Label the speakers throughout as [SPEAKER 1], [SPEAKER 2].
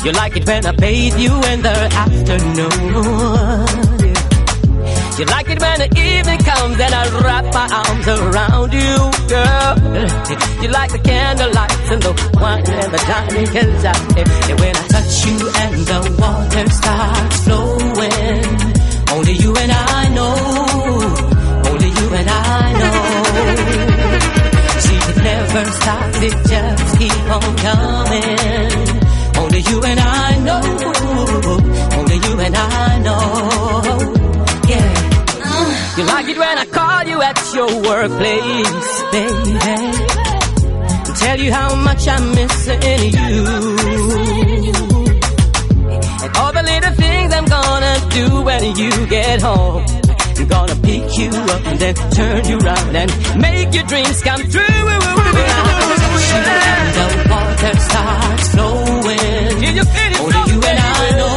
[SPEAKER 1] You like it when I bathe you in the afternoon. You like it when the evening comes and I wrap my arms around you, girl. You like the candlelight and the wine and the dining, 'cause when I touch you and the water starts flowing, only you and I know, only you and I know. See, it never stops, it just keep on coming. Only you and I know, only you and I know. Yeah. You like it when I call you at your workplace, baby, and tell you how much I'm missing you, and all the little things I'm gonna do when you get home. I'm gonna pick you up and then turn you around and make your dreams come true. And the water starts flowing. Only you and I know,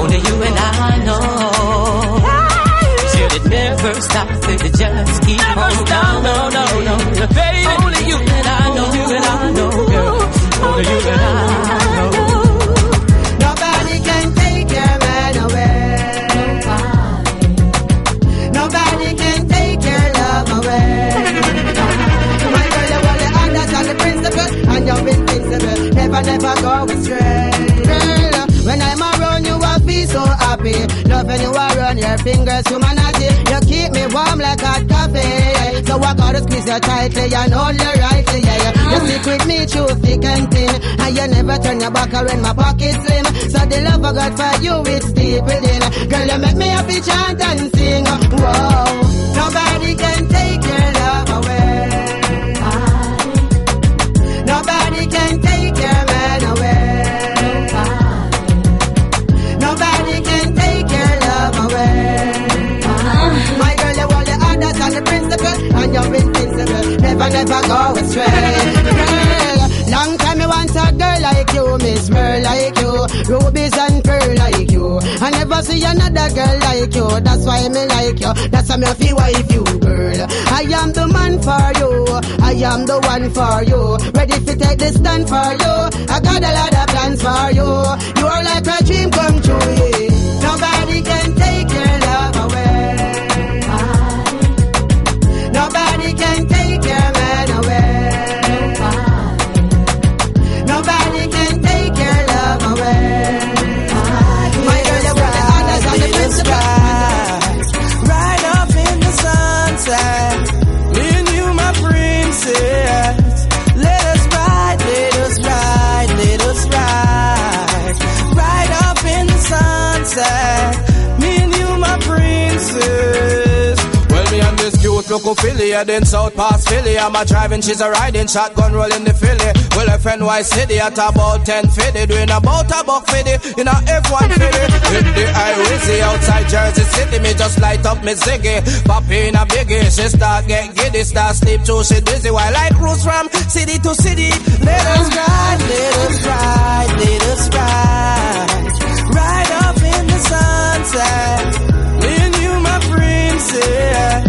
[SPEAKER 1] only you and I know. It never stops, it just keep on down. No, no, no, baby. Only you and I know, you and I know, girl. Only you and I know.
[SPEAKER 2] Nobody can take your man away. Nobody can take your love away. My girl, you want the understand the principle, and you're invincible. Never, never go astray. Girl, when I'm around you, I feel so happy. Love when you are on your fingers, humanity. You keep me warm like hot coffee. So I gotta squeeze you tightly and hold you rightly. Yeah. You stick with me through thick and thin, and you never turn your back when my pocket slim. So the love I got for you, it's deep within. Girl, you make me happy, chant and sing. Whoa, nobody can take your love away. Nobody can take your man away. Nobody can take your love away. My girl, you want the understand the principle, and you're invincible. Never, never go astray. Girl, long time you want a girl like you, Miss Merle like you, rubies and pearl like you. I never see another girl like you. That's why me like you. That's why me feel wife you, girl. I am the man for you. I am the one for you. Ready to take this stand for you. I got a lot of plans for you. You are like a dream come true. Yeah. Nobody can take your love away. Nobody can take your man away. Nobody can take your love away. My girl, you want the others and the principle.
[SPEAKER 3] Right up in the sunset, me and you, my princess. Let us ride, let us ride, let us ride. Right up in the sunset, me and you, my princess. Well, me and this cute local filly, then South Pass Philly. I'm a driving, she's a riding, shotgun rolling the filly. Well, if NY City at about 10:50, doing about a buck 50 in a F-150. Hit the highway, see outside Jersey City, me just light up me ziggy. Pop in a biggie, she start get giddy, start sleep too, she dizzy. While I cruise from city to city, let us ride, let us ride, let us ride. Right up in the sunset, me and you, my princess.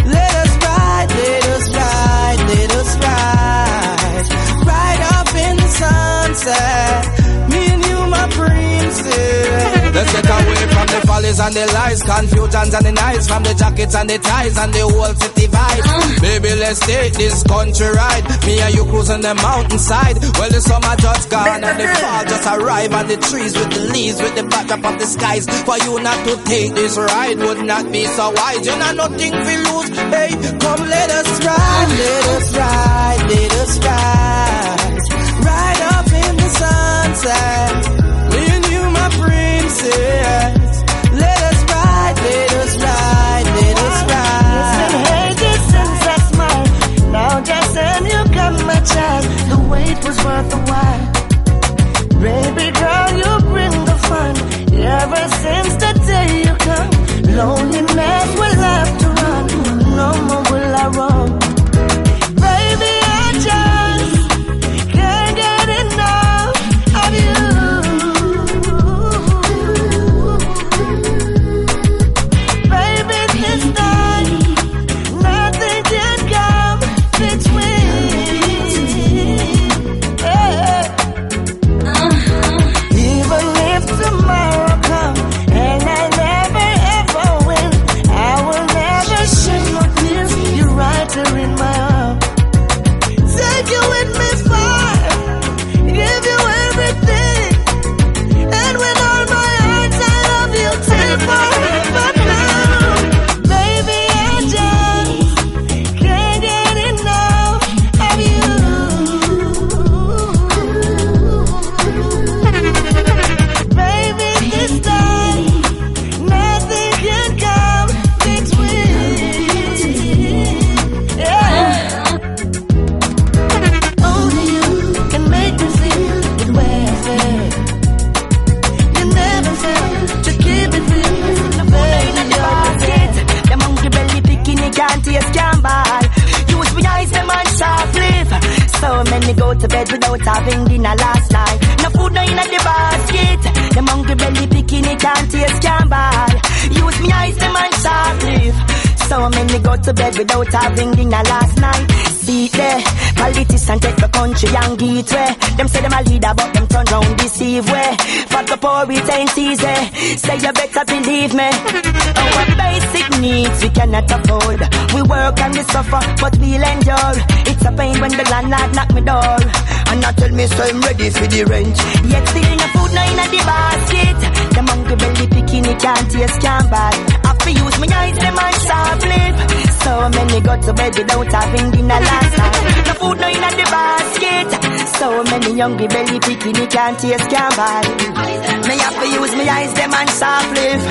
[SPEAKER 3] Let us ride, let us ride, let us ride. Right up in the sunset, me and you, my princess. Let's get away from the follies and the lies, confusions and the nights, from the jackets and the ties and the whole city vibe. Baby, let's take this country ride. Me and you cruising the mountainside. Well, the summer just gone and the fall just arrived, and the trees with the leaves with the backdrop of the skies. For you not to take this ride would not be so wise. You know nothing we lose. Hey, come let us ride, let us ride, let us ride. Right up in the sunset, me and you, my princess. Let us ride, let us ride, let us ride.
[SPEAKER 4] Hey, this is that smile. Now just then you got my child. The wait was worth the while. Baby girl, you bring the fun. Ever since the day you come, loneliness will have to run. No more will I run. Baby, I just can't get enough of you. Baby, this time nothing can come between. many go to bed without having dinner last night. No food no in the basket. Them hungry belly picking it can't taste, can't buy. Use me eyes, them and sharp live. So many go to bed without having dinner last night. See there, politicians take the country and get way. Them say them a leader but them turn round deceive way. For the poor it ain't easy. Say you better believe me. Our basic needs we cannot afford. We work and we suffer but we'll endure. It's a pain when the landlord knock me door. And not tell me so I'm ready for the rent. Yet still no food no in the basket. Them hungry belly picking it can't taste, can't buy. After use me eyes them and sharp lip. So many go to bed without having dinner last night. No food no in the basket. So many hungry belly picking it can't taste, can't buy. Me have to use me eyes them and sharp lip.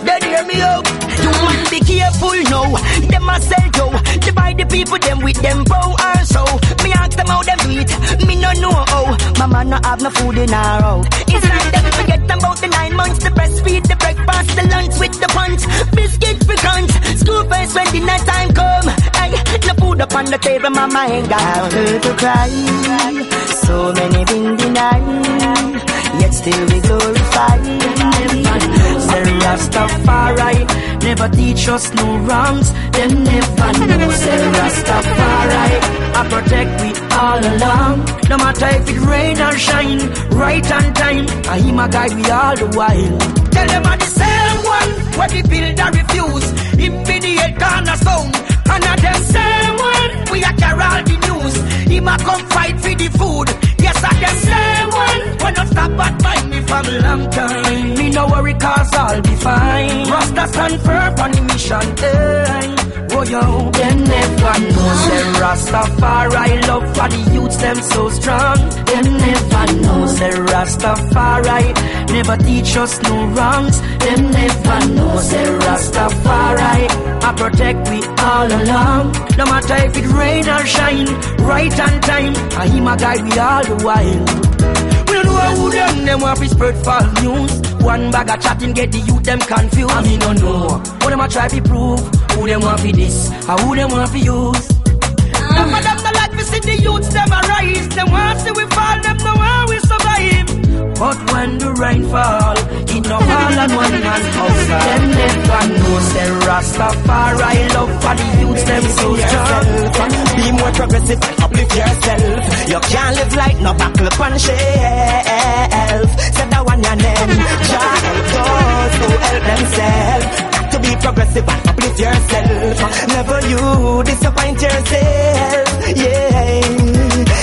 [SPEAKER 4] Then hear me out. You must be careful now. Them a sell you. Divide the people them with them power so. Me ask them how them do it. Me no know how. Mama no have no food in her house. It's like them forget about the 9 months. The breastfeed, the breakfast, the lunch with the punch. Biscuits for crunch. School first when dinner time come. Ay, no food up on the table. Mama ain't got her to cry. So many been denied. Yet still we glorify. Say Rastafari never teach us no wrongs. Them never know. Say Rastafari I protect we all along. No matter if it rain or shine, right on time, I him a guide we all the while. Tell them I'm the same one where the builder refuse. Him be the head cornerstone. And at them same one we a carry all the news. Him a come fight for the food. Yes, at them same one when not stop but find me from a long time. Me no worry cause I'll be fine. Rasta stand firm on the mission. Hey. Oh yo, them never know. Say Rastafari love for the youths, them so strong. Them never know. Say Rastafari never teach us no wrongs. Them never know. Say Rastafari I protect we all along. No matter if it rain or shine, right on time, I him a guide we all the while. We don't know who them want to spread false news. One bag of chatting get the youth them confused. I mean don't know what them a try to prove. Who them want for this, or who them want for use. Some of them no like to see the youths them arise. Them want to see we fall, them no want we survive. But when the rain fall, it no fall on one man's house. Them never know. Say Rastafari love for the youths them so strong.
[SPEAKER 3] Be more progressive and uplift yourself. You can't live like no buckle up on shelf. Said that one your name. Jah help those who help themselves. To be progressive and uplift yourself. Never you disappoint yourself. Yeah.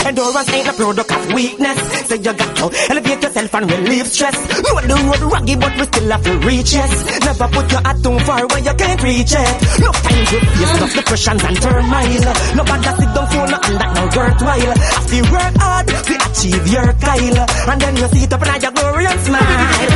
[SPEAKER 3] Endurance ain't a product of weakness. So you got to elevate yourself and relieve stress. No the road raggy but we still have to reach yes. Never put your heart too far where you can't reach it. No time to face up depressions and turmoil. Nobody sit down for nothing that no worthwhile. After you work hard to achieve your goal, and then you sit up and your glory and smile.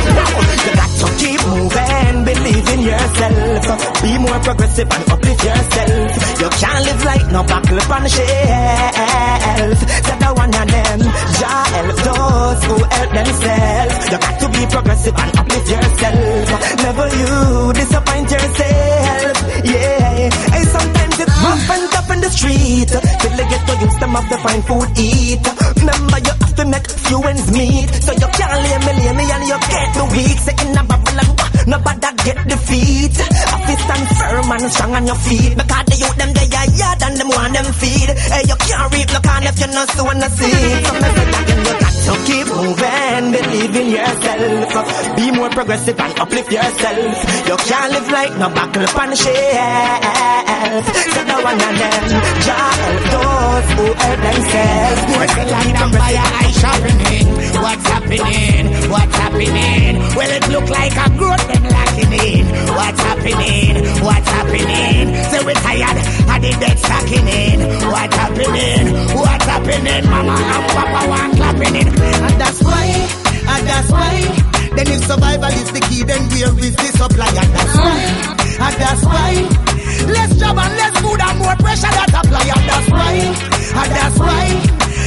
[SPEAKER 3] You got to keep moving, believe in yourself. Be more progressive and uplift yourself. You can't live like no buckle on the shelf. Said the one of them, Jah help those who help themselves. You got to be progressive and uplift yourself. Never you disappoint yourself. Yeah, hey, sometimes it's rough and tough in the street. Till you get to use them of the fine food eat. Remember you have to make few ends meet. So you can't lay me and you get the weak. Say in a bubble and nobody get defeat. Office stand firm and strong on your feet. Because the youth them they are yard and them want them feed. Hey, you can't reap no can if you not sow and seed. So me say again you got to keep moving, believe in yourself. Be more progressive and uplift yourself. You can't live like no buckle on the shelf. So no one of them, Jah help those who help themselves.
[SPEAKER 5] What's the line and buy a eye shopping? What's happening? What's happening? Well, it look like a growth them lacking in. What's happening? What's happening? So we're tired of the dead stacking in. What's happening? What's happening? Mama and Papa want clapping in.
[SPEAKER 2] And that's why, then if survival is the key, then where is the supply? And that's why, less job and less food and more pressure that apply. And that's why,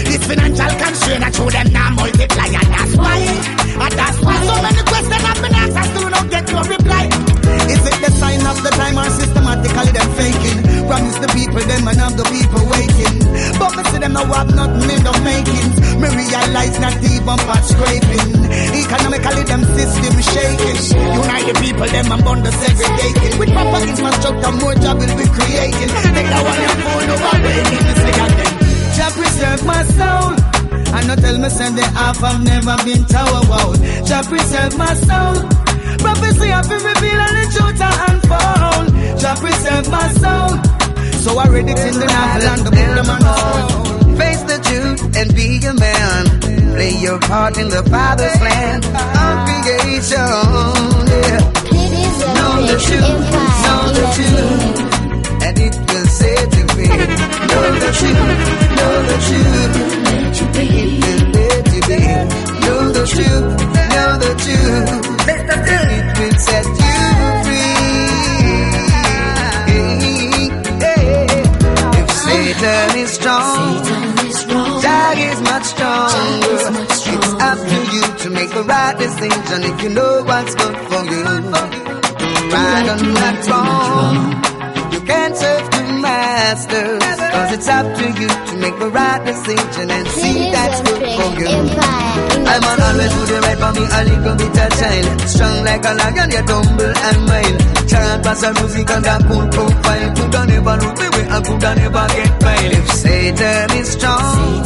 [SPEAKER 2] this financial constraint that show them now multiply. And that's why, so many questions have been asked and still not get no reply. Is it the sign of the time or systematically them faking?
[SPEAKER 5] promise the people them and have the people waiting. But me see them now have nothing in the makings. Me realize not even part scraping. Economically them system shaking. Unite the people them and bond the segregating. With proper infrastructure more job will be creating. Take that one and phone over waiting to say again. Jah preserve my soul. And not tell me say the half have never been tower wall. Jah preserve my soul. Prophecy have been revealed and the truth are unfold. Jah preserve my soul. So I read it in the novel and the book the man soul.
[SPEAKER 2] Face the truth and be a man. Play your part in the Father's land of creation. Yeah. Know the truth, know the truth, and it will set you free. Know the truth, know the truth, and it will let you be. Know the truth, know the truth, and it will set you free. If Satan is strong, Jah is much stronger. It's up to you to make the right decision if you know what's good for you. Right or not wrong, you can't serve two masters, cause it's up to you to make the right decision and see that's good for you. I'm on always do the right for me, a little bit of child. Strong like a lion, yet humble and mild. Chant pass a music and a cool profile. Coulda never look me way, I coulda never get mine. If Satan is strong,